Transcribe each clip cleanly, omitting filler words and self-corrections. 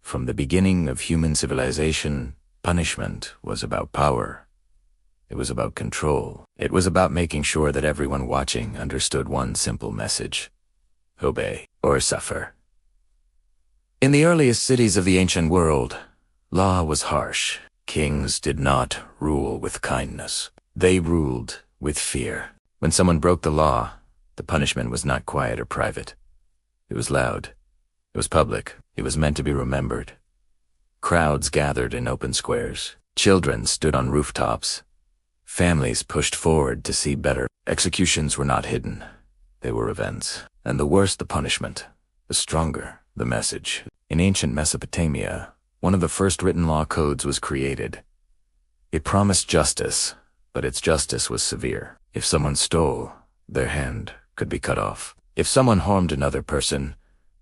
From the beginning of human civilization, punishment was about power. It was about control. It was about making sure that everyone watching understood one simple message: obey or suffer. In the earliest cities of the ancient world, law was harsh. Kings did not rule with kindness. They ruled with fear. When someone broke the law, the punishment was not quiet or private. It was loud. It was public. It was meant to be remembered. Crowds gathered in open squares. Children stood on rooftops. Families pushed forward to see better. Executions were not hidden. They were events. And the worse the punishment, the stronger the message. In ancient Mesopotamia, one of the first written law codes was created. It promised justice, but its justice was severe. If someone stole, their hand could be cut off. If someone harmed another person,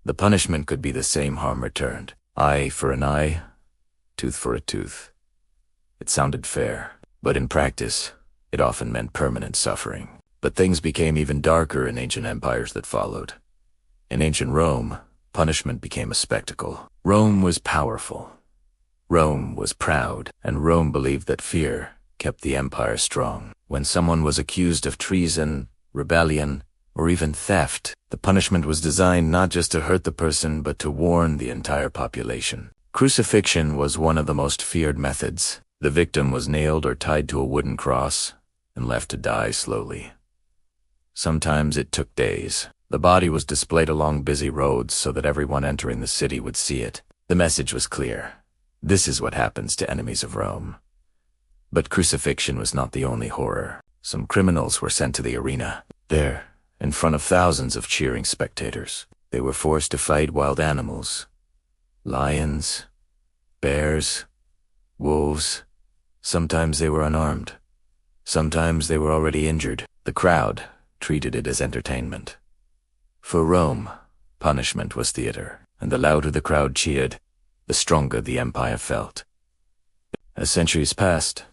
the punishment could be the same harm returned. Eye for an eye, tooth for a tooth. It sounded fair, but in practice, it often meant permanent suffering. But things became even darker in ancient empires that followed. In ancient Rome, punishment became a spectacle. Rome was powerful. Rome was proud, and Rome believed that fear kept the empire strong. When someone was accused of treason, rebellion, or even theft, the punishment was designed not just to hurt the person, but to warn the entire population. Crucifixion was one of the most feared methods. The victim was nailed or tied to a wooden cross and left to die slowly. Sometimes it took days. The body was displayed along busy roads so that everyone entering the city would see it. The message was clear. This is what happens to enemies of Rome. But crucifixion was not the only horror. Some criminals were sent to the arena. There, in front of thousands of cheering spectators, they were forced to fight wild animals. Lions, bears, wolves. Sometimes they were unarmed. Sometimes they were already injured. The crowd treated it as entertainment. For Rome, punishment was theater, and the louder the crowd cheered, the stronger the empire felt. As centuries passed,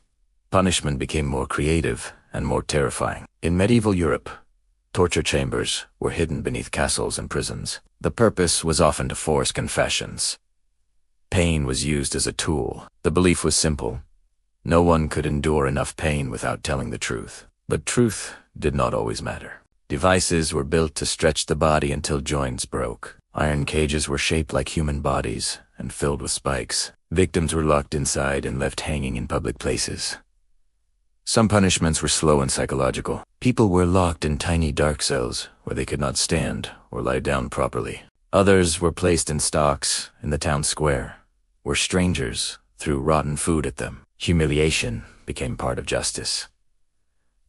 punishment became more creative and more terrifying. In medieval Europe, torture chambers were hidden beneath castles and prisons. The purpose was often to force confessions. Pain was used as a tool. The belief was simple. No one could endure enough pain without telling the truth. But truth did not always matter. Devices were built to stretch the body until joints broke. Iron cages were shaped like human bodies and filled with spikes. Victims were locked inside and left hanging in public places. Some punishments were slow and psychological. People were locked in tiny dark cells where they could not stand or lie down properly. Others were placed in stocks in the town square, where strangers threw rotten food at them. Humiliation became part of justice,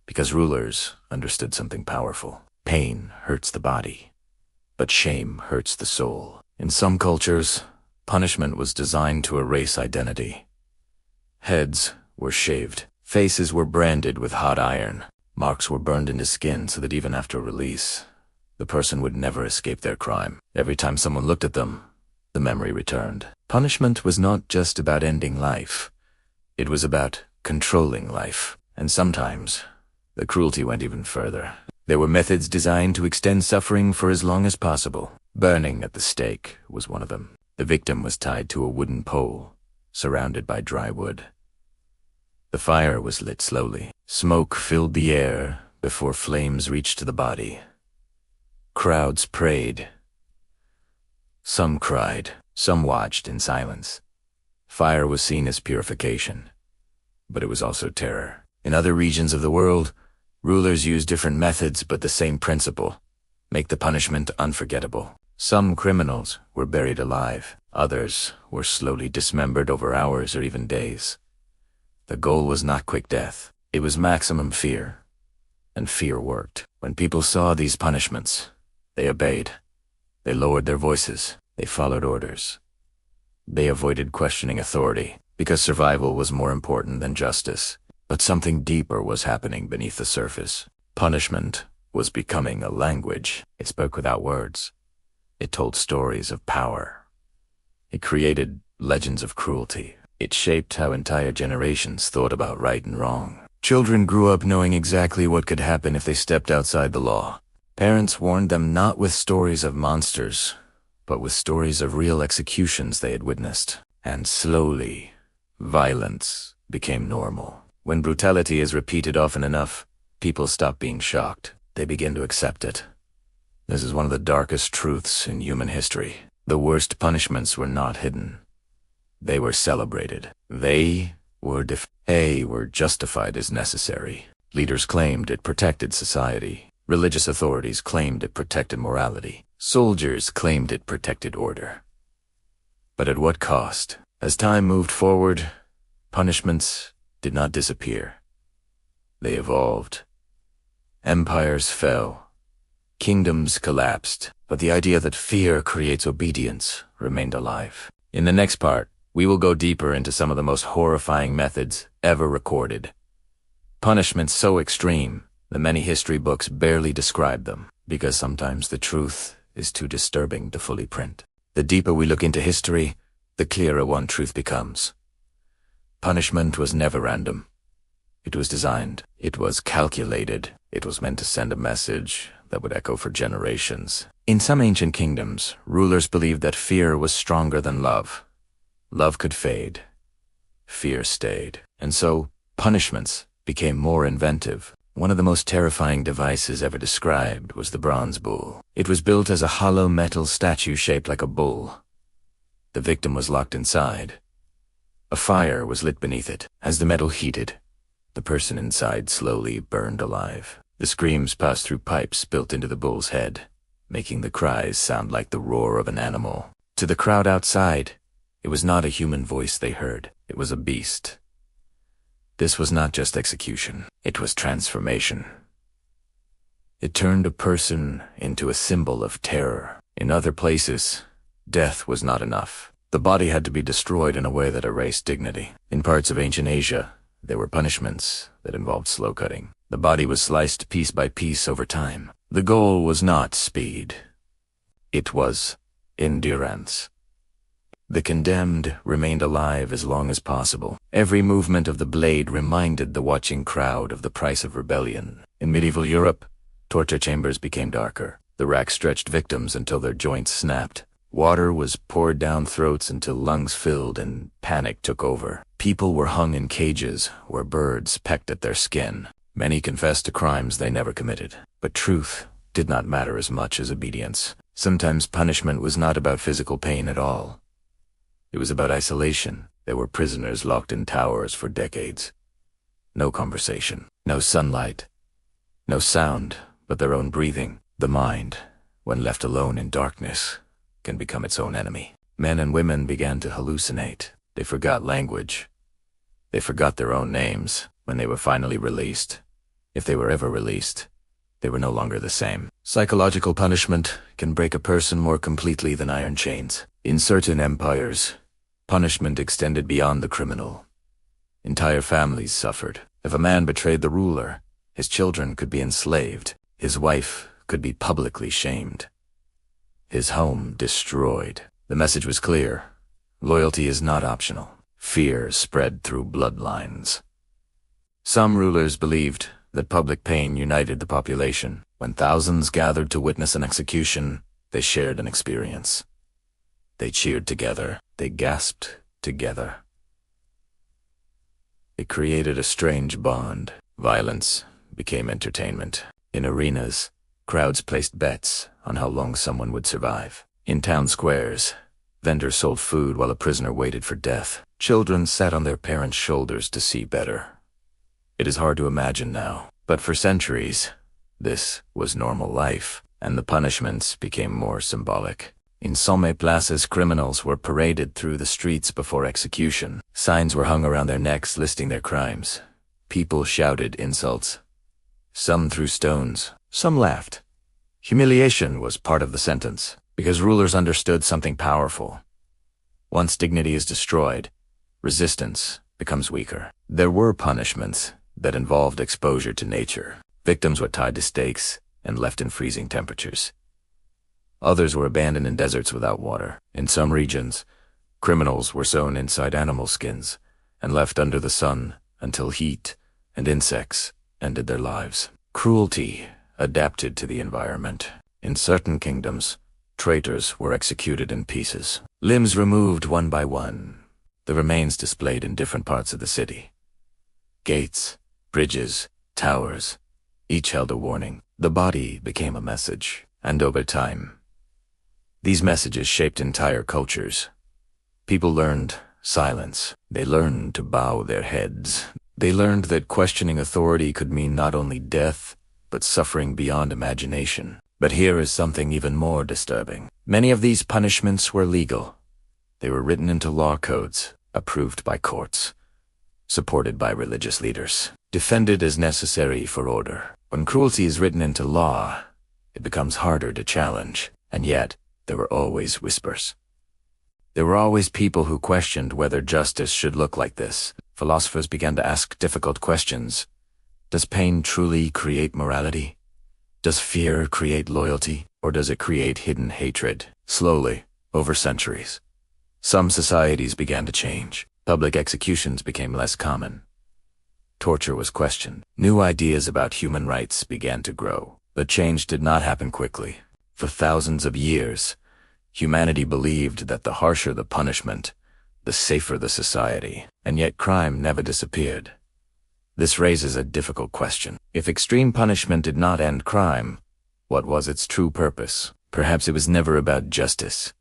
because rulers understood something powerful. Pain hurts the body, but shame hurts the soul. In some cultures, punishment was designed to erase identity. Heads were shaved. Faces were branded with hot iron. Marks were burned into skin so that even after release, the person would never escape their crime. Every time someone looked at them, the memory returned. Punishment was not just about ending life. It was about controlling life. And sometimes, the cruelty went even further. There were methods designed to extend suffering for as long as possible. Burning at the stake was one of them. The victim was tied to a wooden pole, surrounded by dry wood. The fire was lit slowly. Smoke filled the air before flames reached the body. Crowds prayed. Some cried. Some watched in silence. Fire was seen as purification, but it was also terror. In other regions of the world, rulers used different methods but the same principle: make the punishment unforgettable. Some criminals were buried alive. Others were slowly dismembered over hours or even days. The goal was not quick death. It was maximum fear. And fear worked. When people saw these punishments, they obeyed. They lowered their voices. They followed orders. They avoided questioning authority, because survival was more important than justice. But something deeper was happening beneath the surface. Punishment was becoming a language. It spoke without words. It told stories of power. It created legends of cruelty. It shaped how entire generations thought about right and wrong. Children grew up knowing exactly what could happen if they stepped outside the law. Parents warned them not with stories of monsters, but with stories of real executions they had witnessed. And slowly, violence became normal. When brutality is repeated often enough, people stop being shocked. They begin to accept it. This is one of the darkest truths in human history. The worst punishments were not hidden. They were celebrated. They were justified as necessary. Leaders claimed it protected society. Religious authorities claimed it protected morality. Soldiers claimed it protected order. But at what cost? As time moved forward, punishments did not disappear. They evolved. Empires fell. Kingdoms collapsed. But the idea that fear creates obedience remained alive. In the next part, we will go deeper into some of the most horrifying methods ever recorded. Punishments so extreme that many history books barely describe them, because sometimes the truth is too disturbing to fully print. The deeper we look into history, the clearer one truth becomes. Punishment was never random. It was designed. It was calculated. It was meant to send a message that would echo for generations. In some ancient kingdoms, rulers believed that fear was stronger than love. Love could fade. Fear stayed. And so, punishments became more inventive. One of the most terrifying devices ever described was the bronze bull. It was built as a hollow metal statue shaped like a bull. The victim was locked inside. A fire was lit beneath it. As the metal heated, the person inside slowly burned alive. The screams passed through pipes built into the bull's head, making the cries sound like the roar of an animal. To the crowd outside, it was not a human voice they heard. It was a beast. This was not just execution. It was transformation. It turned a person into a symbol of terror. In other places, death was not enough. The body had to be destroyed in a way that erased dignity. In parts of ancient Asia, there were punishments that involved slow cutting. The body was sliced piece by piece over time. The goal was not speed. It was endurance. The condemned remained alive as long as possible. Every movement of the blade reminded the watching crowd of the price of rebellion. In medieval Europe, torture chambers became darker. The rack stretched victims until their joints snapped. Water was poured down throats until lungs filled and panic took over. People were hung in cages where birds pecked at their skin. Many confessed to crimes they never committed. But truth did not matter as much as obedience. Sometimes punishment was not about physical pain at all. It was about isolation. There were prisoners locked in towers for decades. No conversation, no sunlight, no sound but their own breathing. The mind, when left alone in darkness, can become its own enemy. Men and women began to hallucinate. They forgot language. They forgot their own names. When they were finally released, if they were ever released, they were no longer the same. Psychological punishment can break a person more completely than iron chains. In certain empires, punishment extended beyond the criminal. Entire families suffered. If a man betrayed the ruler, his children could be enslaved. His wife could be publicly shamed. His home destroyed. The message was clear. Loyalty is not optional. Fear spread through bloodlines. Some rulers believed that public pain united the population. When thousands gathered to witness an execution, they shared an experience. They cheered together. They gasped together. It created a strange bond. Violence became entertainment. In arenas, crowds placed bets on how long someone would survive. In town squares, vendors sold food while a prisoner waited for death. Children sat on their parents' shoulders to see better. It is hard to imagine now, but for centuries, this was normal life, and the punishments became more symbolic. In some places, criminals were paraded through the streets before execution. Signs were hung around their necks listing their crimes. People shouted insults. Some threw stones. Some laughed. Humiliation was part of the sentence, because rulers understood something powerful. Once dignity is destroyed, resistance becomes weaker. There were punishments that involved exposure to nature. Victims were tied to stakes and left in freezing temperatures. Others were abandoned in deserts without water. In some regions, criminals were sewn inside animal skins and left under the sun until heat and insects ended their lives. Cruelty adapted to the environment. In certain kingdoms, Traitors were executed in pieces, limbs removed one by one, the remains displayed in different parts of the city. Gates, bridges, towers, each held a warning. The body became a message, and over time, these messages shaped entire cultures. People learned silence. They learned to bow their heads. They learned that questioning authority could mean not only death, but suffering beyond imagination. But here is something even more disturbing. Many of these punishments were legal. They were written into law codes, approved by courts, supported by religious leaders, defended as necessary for order. When cruelty is written into law, it becomes harder to challenge. And yet, there were always whispers. There were always people who questioned whether justice should look like this. Philosophers began to ask difficult questions. Does pain truly create morality? Does fear create loyalty? Or does it create hidden hatred? Slowly, over centuries, some societies began to change. Public executions became less common. Torture was questioned. New ideas about human rights began to grow. But change did not happen quickly. For thousands of years, humanity believed that the harsher the punishment, the safer the society. And yet crime never disappeared. This raises a difficult question. If extreme punishment did not end crime, what was its true purpose? Perhaps it was never about justice.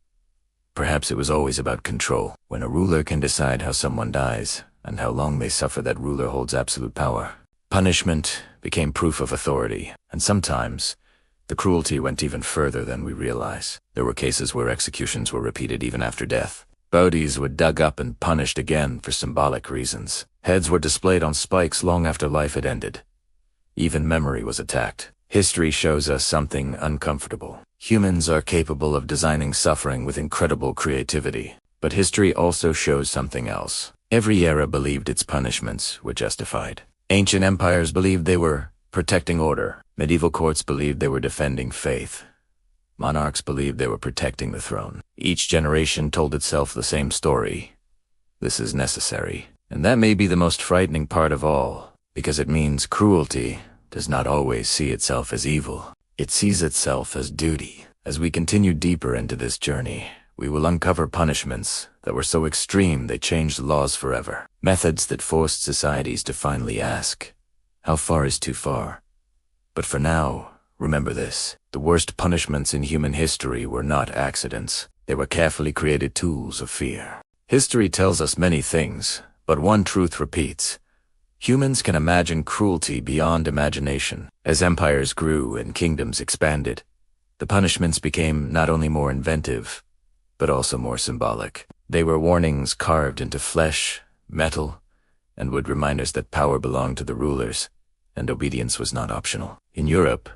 Perhaps it was always about control. When a ruler can decide how someone dies, and how long they suffer, that ruler holds absolute power. Punishment became proof of authority, and sometimes the cruelty went even further than we realize. There were cases where executions were repeated even after death. Bodies were dug up and punished again for symbolic reasons. Heads were displayed on spikes long after life had ended. Even memory was attacked. History shows us something uncomfortable. Humans are capable of designing suffering with incredible creativity. But history also shows something else. Every era believed its punishments were justified. Ancient empires believed they were protecting order. Medieval courts believed they were defending faith. Monarchs believed they were protecting the throne. Each generation told itself the same story. This is necessary. And that may be the most frightening part of all, because it means cruelty does not always see itself as evil. It sees itself as duty. As we continue deeper into this journey, we will uncover punishments that were so extreme they changed laws forever. Methods that forced societies to finally ask, how far is too far? But for now, remember this. The worst punishments in human history were not accidents. They were carefully created tools of fear. History tells us many things, but one truth repeats. Humans can imagine cruelty beyond imagination. As empires grew and kingdoms expanded, the punishments became not only more inventive, but also more symbolic. They were warnings carved into flesh, metal, and would remind us that power belonged to the rulers, and obedience was not optional. In Europe,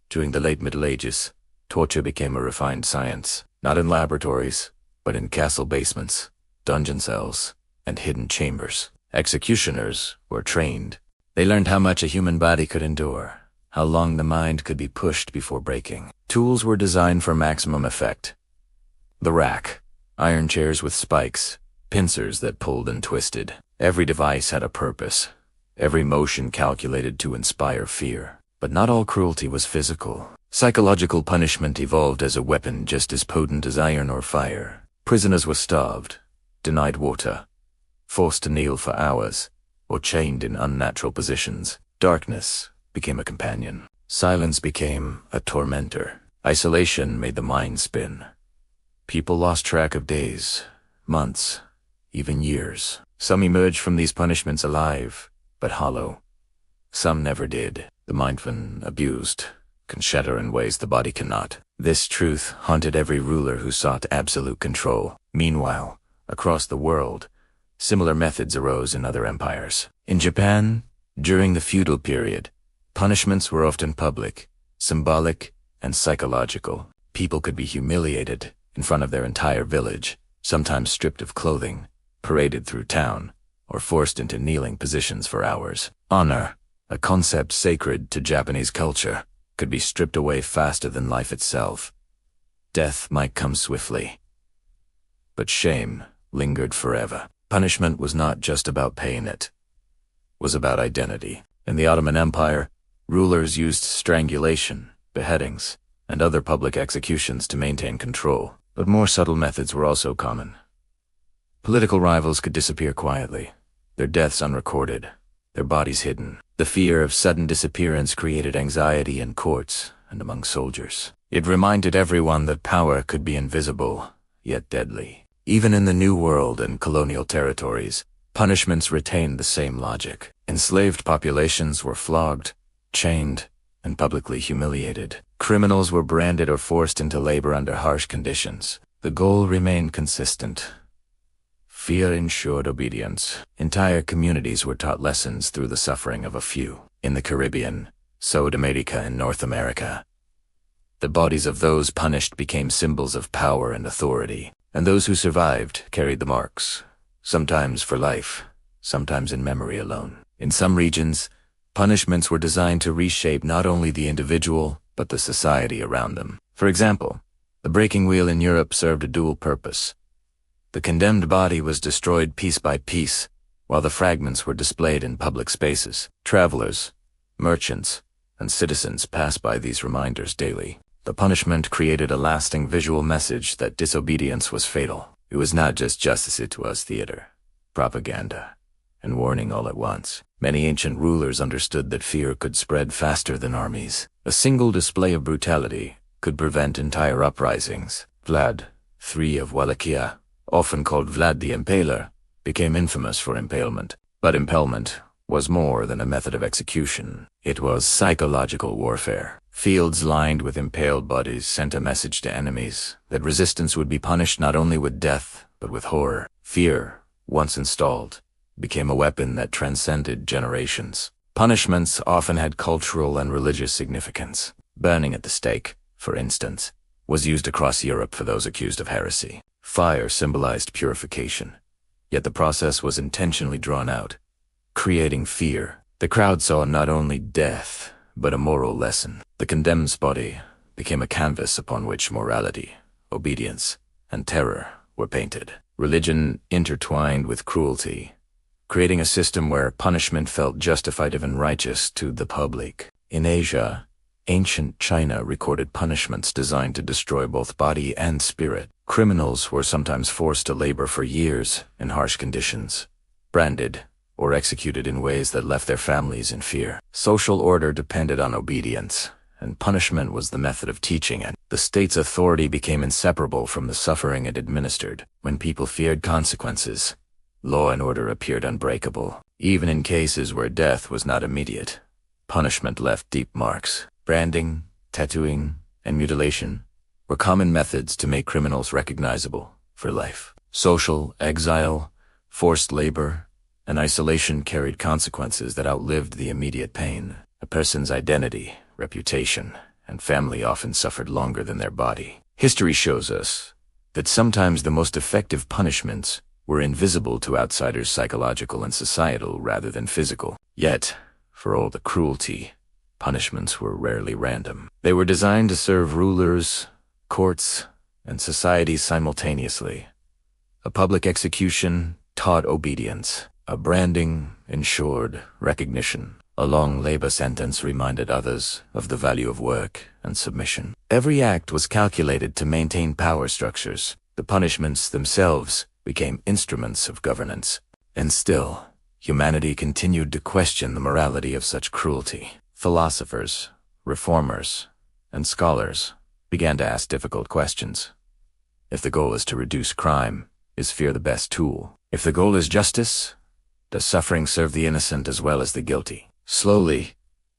during the late Middle Ages, torture became a refined science, not in laboratories, but in castle basements, dungeon cells, and hidden chambers. Executioners were trained. They learned how much a human body could endure, how long the mind could be pushed before breaking. Tools were designed for maximum effect. The rack, iron chairs with spikes, pincers that pulled and twisted. Every device had a purpose, every motion calculated to inspire fear. But not all cruelty was physical. Psychological punishment evolved as a weapon just as potent as iron or fire. Prisoners were starved, denied water, forced to kneel for hours, or chained in unnatural positions. Darkness became a companion. Silence became a tormentor. Isolation made the mind spin. People lost track of days, months, even years. Some emerged from these punishments alive, but hollow. Some never did. The mind, when abused, can shatter in ways the body cannot. This truth haunted every ruler who sought absolute control. Meanwhile, across the world, similar methods arose in other empires. In Japan, during the feudal period, punishments were often public, symbolic, and psychological. People could be humiliated in front of their entire village, sometimes stripped of clothing, paraded through town, or forced into kneeling positions for hours. Honor, a concept sacred to Japanese culture, could be stripped away faster than life itself. Death might come swiftly, but shame lingered forever. Punishment was not just about pain, it was about identity. In the Ottoman Empire, rulers used strangulation, beheadings, and other public executions to maintain control. But more subtle methods were also common. Political rivals could disappear quietly, their deaths unrecorded, their bodies hidden. The fear of sudden disappearance created anxiety in courts and among soldiers. It reminded everyone that power could be invisible, yet deadly. Even in the New World and colonial territories, punishments retained the same logic. Enslaved populations were flogged, chained, and publicly humiliated. Criminals were branded or forced into labor under harsh conditions. The goal remained consistent. Fear ensured obedience. Entire communities were taught lessons through the suffering of a few. In the Caribbean, South America, and North America, the bodies of those punished became symbols of power and authority, and those who survived carried the marks, sometimes for life, sometimes in memory alone. In some regions, punishments were designed to reshape not only the individual, but the society around them. For example, the breaking wheel in Europe served a dual purpose. The condemned body was destroyed piece by piece, while the fragments were displayed in public spaces. Travelers, merchants, and citizens passed by these reminders daily. The punishment created a lasting visual message that disobedience was fatal. It was not just justice, it was theater, propaganda, and warning all at once. Many ancient rulers understood that fear could spread faster than armies. A single display of brutality could prevent entire uprisings. Vlad III of Wallachia, often called Vlad the Impaler, became infamous for impalement. But impalement was more than a method of execution. It was psychological warfare. Fields lined with impaled bodies sent a message to enemies that resistance would be punished not only with death, but with horror. Fear, once installed, became a weapon that transcended generations. Punishments often had cultural and religious significance. Burning at the stake, for instance, was used across Europe for those accused of heresy. Fire symbolized purification, yet the process was intentionally drawn out, creating fear. The crowd saw not only death, but a moral lesson. The condemned's body became a canvas upon which morality, obedience, and terror were painted. Religion intertwined with cruelty, creating a system where punishment felt justified and righteous to the public. In Asia, ancient China recorded punishments designed to destroy both body and spirit. Criminals were sometimes forced to labor for years in harsh conditions, branded or executed in ways that left their families in fear. Social order depended on obedience, and punishment was the method of teaching it. The state's authority became inseparable from the suffering it administered. When people feared consequences, law and order appeared unbreakable. Even in cases where death was not immediate, punishment left deep marks. Branding, tattooing, and mutilation were common methods to make criminals recognizable for life. Social exile, forced labor, and isolation carried consequences that outlived the immediate pain. A person's identity, reputation, and family often suffered longer than their body. History shows us that sometimes the most effective punishments were invisible to outsiders, psychological and societal rather than physical. Yet, for all the cruelty, punishments were rarely random. They were designed to serve rulers, courts, and society simultaneously. A public execution taught obedience. A branding ensured recognition. A long labor sentence reminded others of the value of work and submission. Every act was calculated to maintain power structures. The punishments themselves became instruments of governance. And still, humanity continued to question the morality of such cruelty. Philosophers, reformers, and scholars began to ask difficult questions. If the goal is to reduce crime, is fear the best tool? If the goal is justice, does suffering serve the innocent as well as the guilty? Slowly,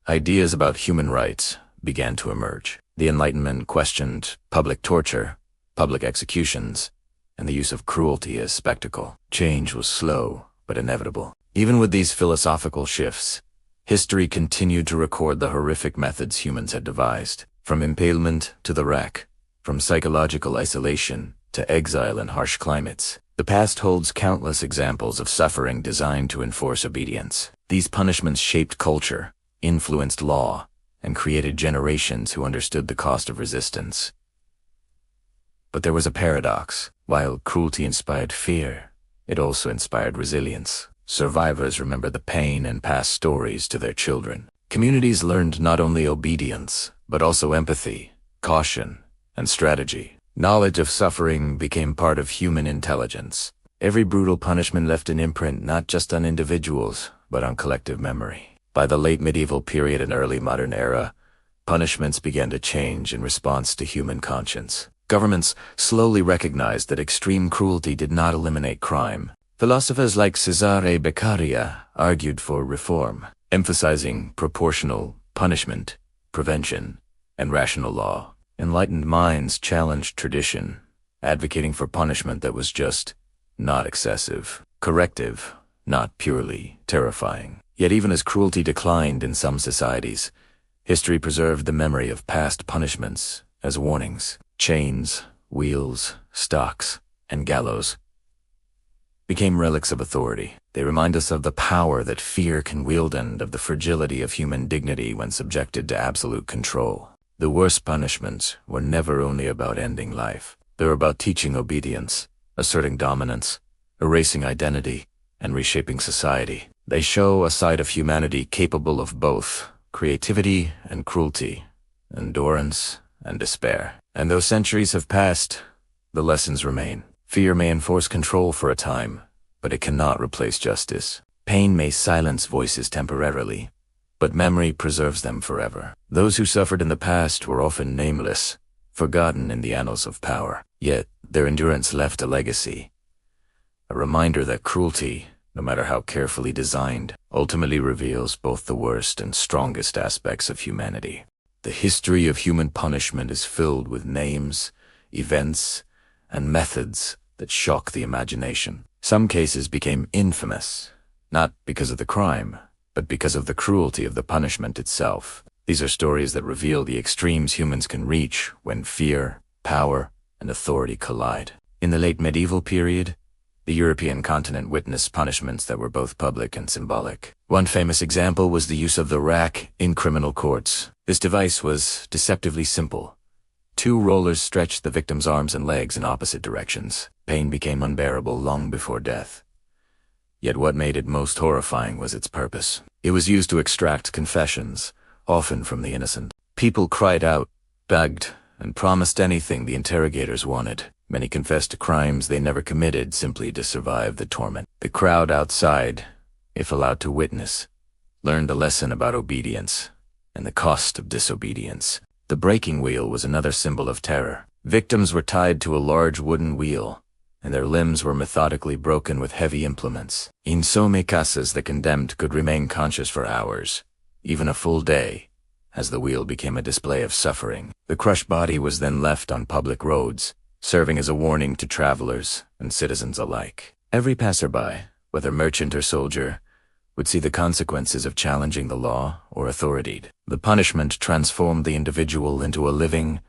ideas about human rights began to emerge. The Enlightenment questioned public torture, public executions, and the use of cruelty as spectacle. Change was slow, but inevitable. Even with these philosophical shifts, history continued to record the horrific methods humans had devised. From impalement to the rack, from psychological isolation to exile in harsh climates, the past holds countless examples of suffering designed to enforce obedience. These punishments shaped culture, influenced law, and created generations who understood the cost of resistance. But there was a paradox. While cruelty inspired fear, it also inspired resilience. Survivors remembered the pain and passed stories to their children. Communities learned not only obedience, but also empathy, caution, and strategy. Knowledge of suffering became part of human intelligence. Every brutal punishment left an imprint not just on individuals, but on collective memory. By the late medieval period and early modern era, punishments began to change in response to human conscience. Governments slowly recognized that extreme cruelty did not eliminate crime. Philosophers like Cesare Beccaria argued for reform, emphasizing proportional punishment, prevention, and rational law. Enlightened minds challenged tradition, advocating for punishment that was just, not excessive, corrective, not purely terrifying. Yet even as cruelty declined in some societies, history preserved the memory of past punishments as warnings. Chains, wheels, stocks, and gallows became relics of authority. They remind us of the power that fear can wield and of the fragility of human dignity when subjected to absolute control. The worst punishments were never only about ending life. They were about teaching obedience, asserting dominance, erasing identity, and reshaping society. They show a side of humanity capable of both creativity and cruelty, endurance and despair. And though centuries have passed, the lessons remain. Fear may enforce control for a time, but it cannot replace justice. Pain may silence voices temporarily, but memory preserves them forever. Those who suffered in the past were often nameless, forgotten in the annals of power. Yet their endurance left a legacy, a reminder that cruelty, no matter how carefully designed, ultimately reveals both the worst and strongest aspects of humanity. The history of human punishment is filled with names, events, and methods that shock the imagination. Some cases became infamous, not because of the crime, but because of the cruelty of the punishment itself. These are stories that reveal the extremes humans can reach when fear, power, and authority collide. In the late medieval period, the European continent witnessed punishments that were both public and symbolic. One famous example was the use of the rack in criminal courts. This device was deceptively simple. 2 rollers stretched the victim's arms and legs in opposite directions. Pain became unbearable long before death. Yet what made it most horrifying was its purpose. It was used to extract confessions, often from the innocent. People cried out, begged, and promised anything the interrogators wanted. Many confessed to crimes they never committed simply to survive the torment. The crowd outside, if allowed to witness, learned a lesson about obedience and the cost of disobedience. The breaking wheel was another symbol of terror. Victims were tied to a large wooden wheel, and their limbs were methodically broken with heavy implements. In some cases, the condemned could remain conscious for hours, even a full day, as the wheel became a display of suffering. The crushed body was then left on public roads, serving as a warning to travelers and citizens alike. Every passerby, whether merchant or soldier, would see the consequences of challenging the law or authority. The punishment transformed the individual into a living,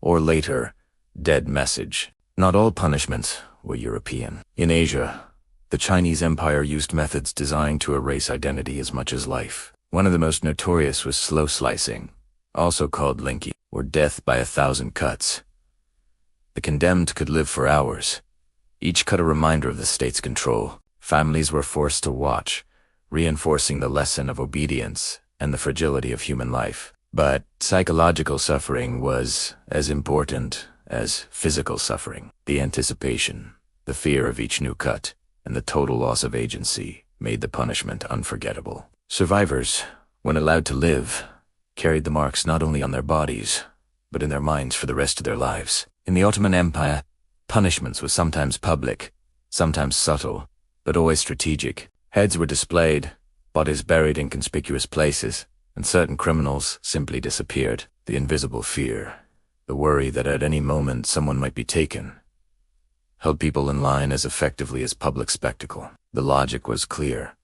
or later, dead message. Not all punishments were European. In Asia, the Chinese Empire used methods designed to erase identity as much as life. One of the most notorious was slow slicing, also called linki, or death by 1,000 cuts. The condemned could live for hours, each cut a reminder of the state's control. Families were forced to watch, reinforcing the lesson of obedience and the fragility of human life. But psychological suffering was as important as physical suffering. The anticipation, the fear of each new cut, and the total loss of agency made the punishment unforgettable. Survivors, when allowed to live, carried the marks not only on their bodies, but in their minds for the rest of their lives. In the Ottoman Empire, punishments were sometimes public, sometimes subtle, but always strategic. Heads were displayed, bodies buried in conspicuous places, and certain criminals simply disappeared. The invisible fear, the worry that at any moment someone might be taken, held people in line as effectively as public spectacle. The logic was clear.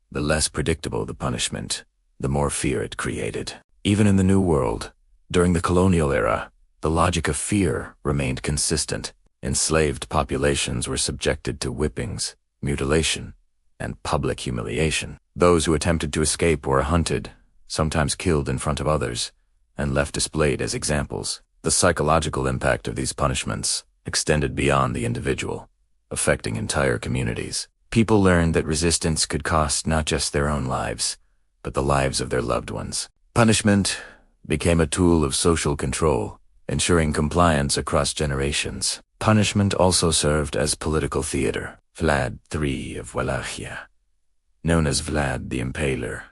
The less predictable the punishment, the more fear it created. Even in the New World, during the colonial era, the logic of fear remained consistent. Enslaved populations were subjected to whippings, mutilation, and public humiliation. Those who attempted to escape were hunted, sometimes killed in front of others, and left displayed as examples. The psychological impact of these punishments extended beyond the individual, affecting entire communities. People learned that resistance could cost not just their own lives, but the lives of their loved ones. Punishment became a tool of social control, ensuring compliance across generations. Punishment also served as political theater. Vlad III of Wallachia, known as Vlad the Impaler,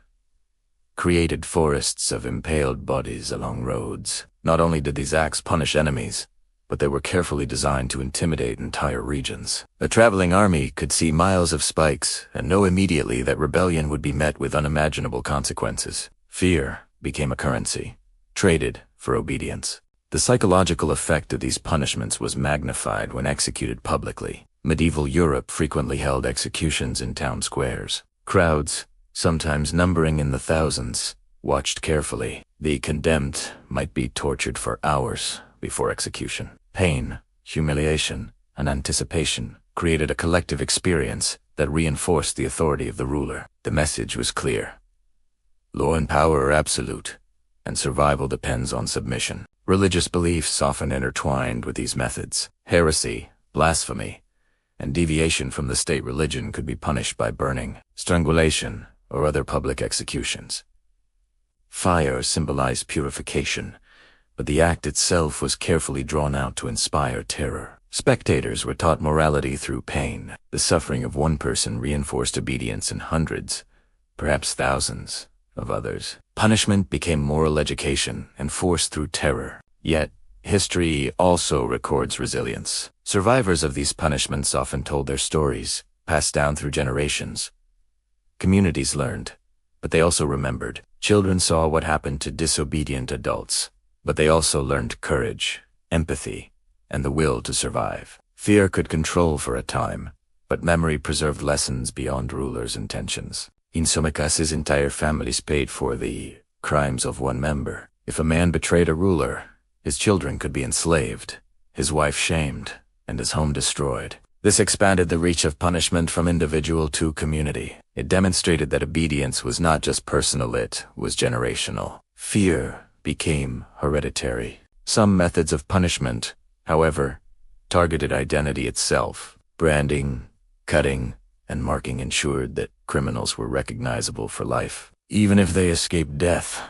created forests of impaled bodies along roads. Not only did these acts punish enemies, but they were carefully designed to intimidate entire regions. A traveling army could see miles of spikes and know immediately that rebellion would be met with unimaginable consequences. Fear became a currency, traded for obedience. The psychological effect of these punishments was magnified when executed publicly. Medieval Europe frequently held executions in town squares. Crowds, sometimes numbering in the thousands, watched carefully. The condemned might be tortured for hours before execution. Pain, humiliation, and anticipation created a collective experience that reinforced the authority of the ruler. The message was clear. Law and power are absolute, and survival depends on submission. Religious beliefs often intertwined with these methods. Heresy, blasphemy, and deviation from the state religion could be punished by burning, strangulation, or other public executions. Fire symbolized purification, but the act itself was carefully drawn out to inspire terror. Spectators were taught morality through pain. The suffering of one person reinforced obedience in hundreds, perhaps thousands, of others. Punishment became moral education enforced through terror. Yet, history also records resilience. Survivors of these punishments often told their stories, passed down through generations. Communities learned, but they also remembered. Children saw what happened to disobedient adults, but they also learned courage, empathy, and the will to survive. Fear could control for a time, but memory preserved lessons beyond rulers' intentions. In some cases, entire families paid for the crimes of one member. If a man betrayed a ruler, his children could be enslaved, his wife shamed, and his home destroyed. This expanded the reach of punishment from individual to community. It demonstrated that obedience was not just personal, it was generational. Fear became hereditary. Some methods of punishment, however, targeted identity itself. Branding, cutting, and marking ensured that criminals were recognizable for life. Even if they escaped death,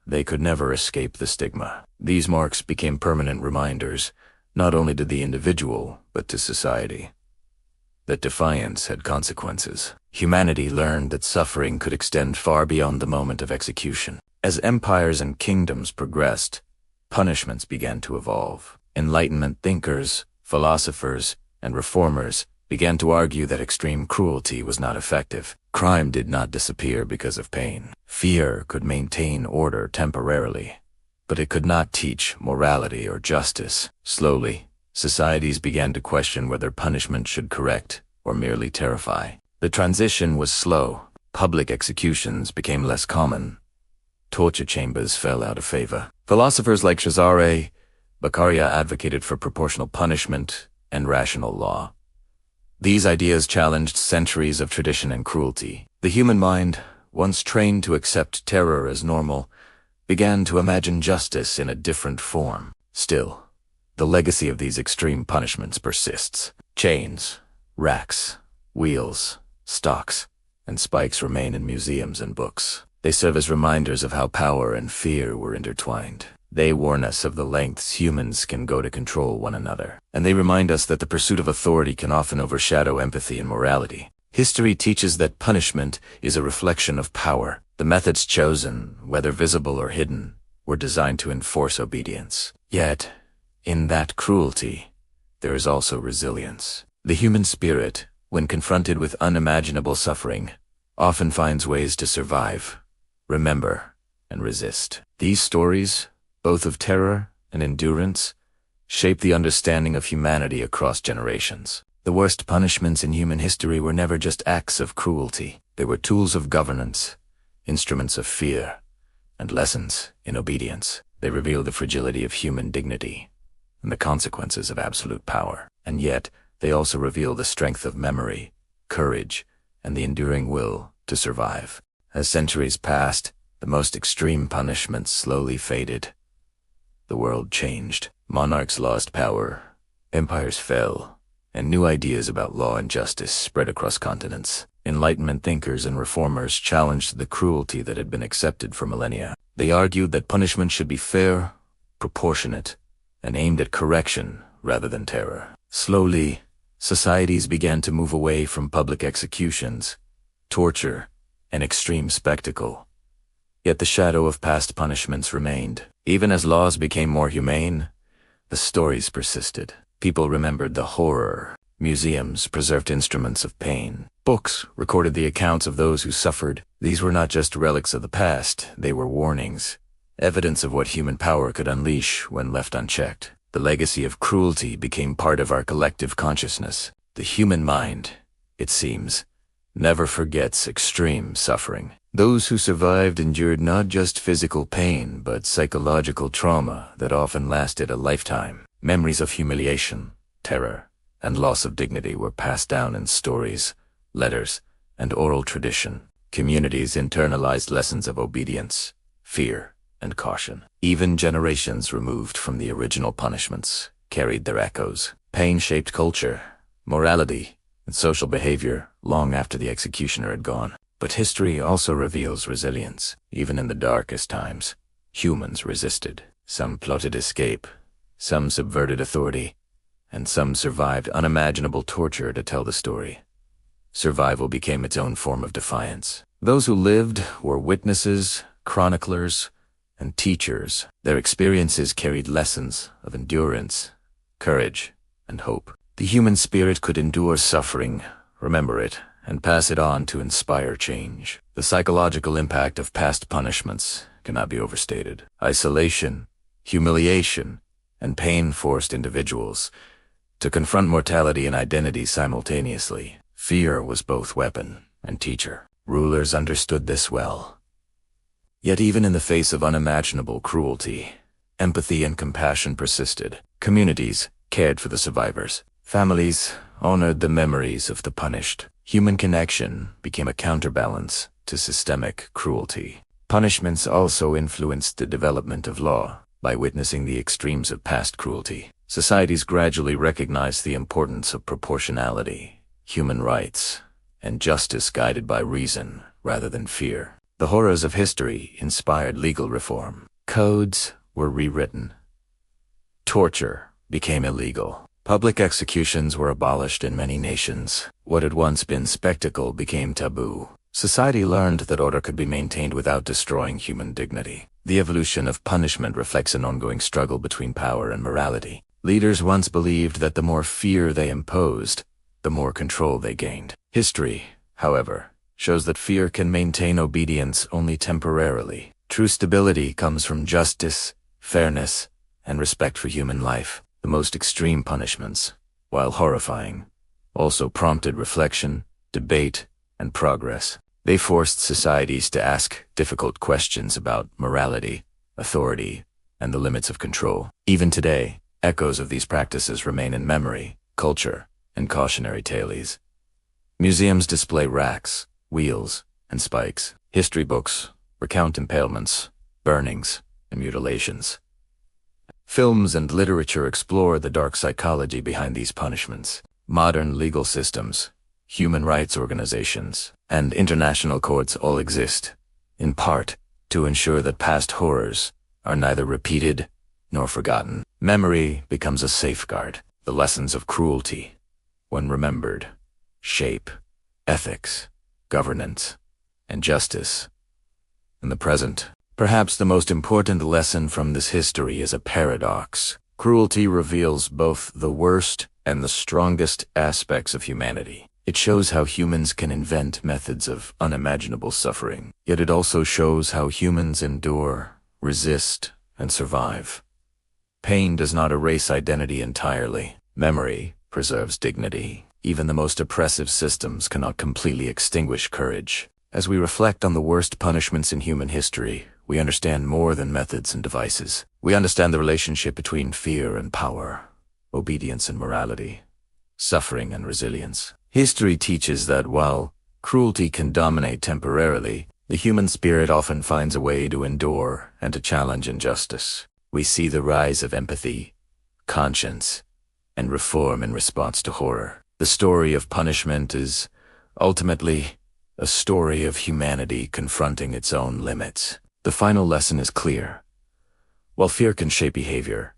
they could never escape the stigma. These marks became permanent reminders, not only to the individual, but to society, that defiance had consequences. Humanity learned that suffering could extend far beyond the moment of execution. As empires and kingdoms progressed, punishments began to evolve. Enlightenment thinkers, philosophers, and reformers began to argue that extreme cruelty was not effective. Crime did not disappear because of pain. Fear could maintain order temporarily, but it could not teach morality or justice. Slowly, societies began to question whether punishment should correct or merely terrify. The transition was slow. Public executions became less common. Torture chambers fell out of favor. Philosophers like Cesare Beccaria advocated for proportional punishment and rational law. These ideas challenged centuries of tradition and cruelty. The human mind, once trained to accept terror as normal, began to imagine justice in a different form. Still, the legacy of these extreme punishments persists. Chains, racks, wheels, stocks, and spikes remain in museums and books. They serve as reminders of how power and fear were intertwined. They warn us of the lengths humans can go to control one another, and they remind us that the pursuit of authority can often overshadow empathy and morality. History teaches that punishment is a reflection of power. The methods chosen, whether visible or hidden, were designed to enforce obedience. Yet, in that cruelty, there is also resilience. The human spirit, when confronted with unimaginable suffering, often finds ways to survive, remember, and resist. These stories, both of terror and endurance, shape the understanding of humanity across generations. The worst punishments in human history were never just acts of cruelty. They were tools of governance, instruments of fear, and lessons in obedience. They reveal the fragility of human dignity and the consequences of absolute power. And yet, they also reveal the strength of memory, courage, and the enduring will to survive. As centuries passed, the most extreme punishments slowly faded. The world changed. Monarchs lost power, empires fell, and new ideas about law and justice spread across continents. Enlightenment thinkers and reformers challenged the cruelty that had been accepted for millennia. They argued that punishment should be fair, proportionate, and aimed at correction rather than terror. Slowly, societies began to move away from public executions, torture, and extreme spectacle. Yet the shadow of past punishments remained. Even as laws became more humane, the stories persisted. People remembered the horror. Museums preserved instruments of pain. Books recorded the accounts of those who suffered. These were not just relics of the past, they were warnings, evidence of what human power could unleash when left unchecked. The legacy of cruelty became part of our collective consciousness. The human mind, it seems, never forgets extreme suffering. Those who survived endured not just physical pain, but psychological trauma that often lasted a lifetime. Memories of humiliation, terror, and loss of dignity were passed down in stories, letters, and oral tradition. Communities internalized lessons of obedience, fear, and caution. Even generations removed from the original punishments carried their echoes. Pain shaped culture, morality, and social behavior long after the executioner had gone. But history also reveals resilience. Even in the darkest times, humans resisted. Some plotted escape, some subverted authority, and some survived unimaginable torture to tell the story. Survival became its own form of defiance. Those who lived were witnesses, chroniclers, and teachers. Their experiences carried lessons of endurance, courage, and hope. The human spirit could endure suffering, remember it, and pass it on to inspire change. The psychological impact of past punishments cannot be overstated. Isolation, humiliation, and pain forced individuals to confront mortality and identity simultaneously. Fear was both weapon and teacher. Rulers understood this well. Yet even in the face of unimaginable cruelty, empathy and compassion persisted. Communities cared for the survivors. Families honored the memories of the punished. Human connection became a counterbalance to systemic cruelty. Punishments also influenced the development of law. By witnessing the extremes of past cruelty, societies gradually recognized the importance of proportionality, human rights, and justice guided by reason rather than fear. The horrors of history inspired legal reform. Codes were rewritten. Torture became illegal. Public executions were abolished in many nations. What had once been spectacle became taboo. Society learned that order could be maintained without destroying human dignity. The evolution of punishment reflects an ongoing struggle between power and morality. Leaders once believed that the more fear they imposed, the more control they gained. History, however, shows that fear can maintain obedience only temporarily. True stability comes from justice, fairness, and respect for human life. The most extreme punishments, while horrifying, also prompted reflection, debate, and progress. They forced societies to ask difficult questions about morality, authority, and the limits of control. Even today, echoes of these practices remain in memory, culture, and cautionary tales. Museums display racks, wheels, and spikes. History books recount impalements, burnings, and mutilations. Films and literature explore the dark psychology behind these punishments. Modern legal systems, human rights organizations, and international courts all exist, in part, to ensure that past horrors are neither repeated nor forgotten. Memory becomes a safeguard. The lessons of cruelty, when remembered, shape ethics, governance, and justice. In the present, perhaps the most important lesson from this history is a paradox. Cruelty reveals both the worst and the strongest aspects of humanity. It shows how humans can invent methods of unimaginable suffering. Yet it also shows how humans endure, resist, and survive. Pain does not erase identity entirely. Memory preserves dignity. Even the most oppressive systems cannot completely extinguish courage. As we reflect on the worst punishments in human history, we understand more than methods and devices. We understand the relationship between fear and power, obedience and morality, suffering and resilience. History teaches that while cruelty can dominate temporarily, the human spirit often finds a way to endure and to challenge injustice. We see the rise of empathy, conscience, and reform in response to horror. The story of punishment is ultimately a story of humanity confronting its own limits. The final lesson is clear. While fear can shape behavior,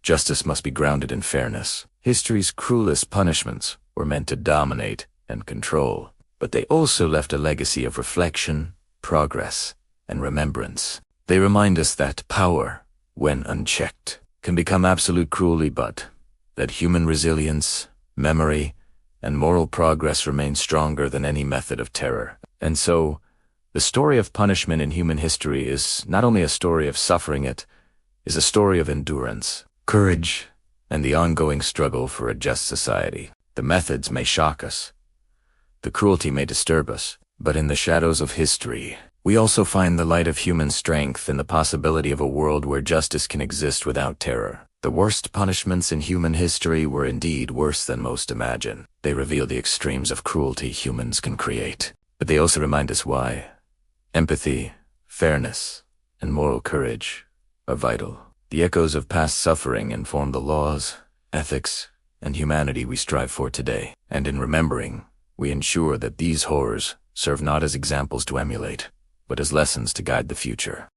Justice must be grounded in fairness. History's cruelest punishments were meant to dominate and control, but they also left a legacy of reflection, progress, and remembrance. They remind us that power, when unchecked, can become absolute cruelty, but that human resilience, memory, and moral progress remain stronger than any method of terror. And so, the story of punishment in human history is not only a story of suffering, it is a story of endurance, courage, and the ongoing struggle for a just society. The methods may shock us, the cruelty may disturb us, but in the shadows of history, we also find the light of human strength and the possibility of a world where justice can exist without terror. The worst punishments in human history were indeed worse than most imagine. They reveal the extremes of cruelty humans can create, but they also remind us why empathy, fairness, and moral courage are vital. The echoes of past suffering inform the laws, ethics, and humanity we strive for today. And in remembering, we ensure that these horrors serve not as examples to emulate, but as lessons to guide the future.